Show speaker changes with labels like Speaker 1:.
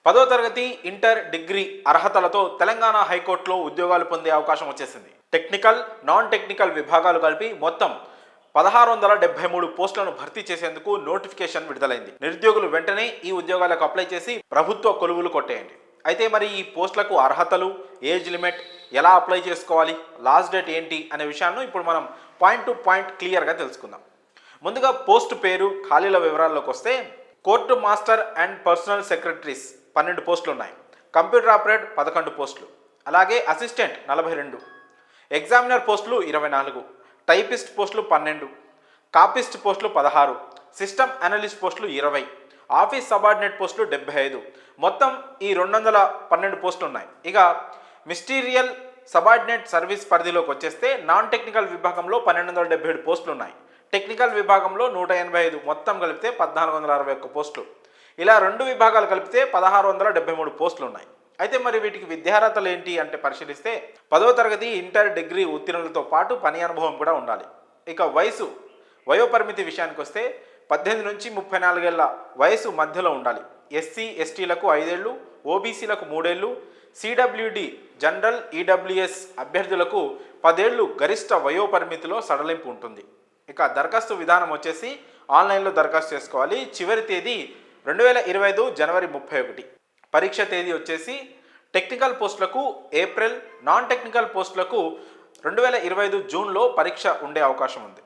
Speaker 1: 10వ తరగతి inter degree అర్హతలతో Telangana హైకోర్టులో ఉద్యోగాలు పొందే అవకాశం వచ్చేసింది. టెక్నికల్, నాన్ టెక్నికల్ విభాగాలు కలిపి మొత్తం 1673 పోస్టులను భర్తీ చేసేందుకు నోటిఫికేషన్ విడుదలైంది. నిరుద్యోగులు వెంటనే ఈ ఉద్యోగాలకు అప్లై చేసి ప్రభుత్వ కొలువులు కొట్టేయండి. అయితే మరి ఈ పోస్టులకు అర్హతలు, ఏజ్ లిమిట్, ఎలా అప్లై చేసుకోవాలి, లాస్ట్ డేట్ ఏంటి అనే విషయాన్ని ఇప్పుడు మనం పాయింట్ టు పాయింట్ క్లియర్గా తెలుసుకుందాం. ముందుగా పోస్ట్ పేరు, ఖాళీల వివరాల్లోకి వస్తే court master and personal secretaries 12 పోస్టులు ఉన్నాయి. కంప్యూటర్ ఆపరేట్ 11 పోస్టులు, అలాగే అసిస్టెంట్ 42, ఎగ్జామినర్ పోస్టులు 24, టైపిస్ట్ పోస్టులు 12, కాపిస్ట్ పోస్టులు 16, సిస్టమ్ అనలిస్ట్ పోస్టులు 20, ఆఫీస్ సబార్డినేట్ పోస్టులు 75. మొత్తం ఈ 212 పోస్టులు ఉన్నాయి. ఇక మిస్టీరియల్ సబార్డినేట్ సర్వీస్ పరిధిలోకి వచ్చేస్తే నాన్ టెక్నికల్ విభాగంలో 1277 పోస్టులు ఉన్నాయి. టెక్నికల్ విభాగంలో 185, మొత్తం కలిపితే 1461 పోస్టులు. ఇలా 2 విభాగాలు కలిపితే 1673 పోస్టులు ఉన్నాయి. అయితే మరి వీటికి విద్యార్హతలు ఏంటి అంటే పరిశీలిస్తే 10వ తరగతి ఇంటర్ డిగ్రీ ఉత్తీర్ణులతో పాటు పని అనుభవం కూడా ఉండాలి. ఇక వయోపరిమితి విషయానికి వస్తే 18 నుంచి 34 ఏళ్ల వయసు మధ్యలో ఉండాలి. ఎస్సీ ఎస్టీలకు 5 ఏళ్ళు, ఓబీసీలకు 3 ఏళ్ళు, సిడబ్ల్యూడి జనరల్ ఈడబ్ల్యూఎస్ అభ్యర్థులకు 10 ఏళ్ళు గరిష్ట వయోపరిమితిలో సడలింపు ఉంటుంది. ఇక దరఖాస్తు విధానం వచ్చేసి ఆన్లైన్లో దరఖాస్తు చేసుకోవాలి. చివరి తేదీ 2025 జనవరి 31. పరీక్ష తేదీ వచ్చేసి టెక్నికల్ పోస్టులకు ఏప్రిల్, నాన్ టెక్నికల్ పోస్టులకు 2025 జూన్లో పరీక్ష ఉండే అవకాశం ఉంది.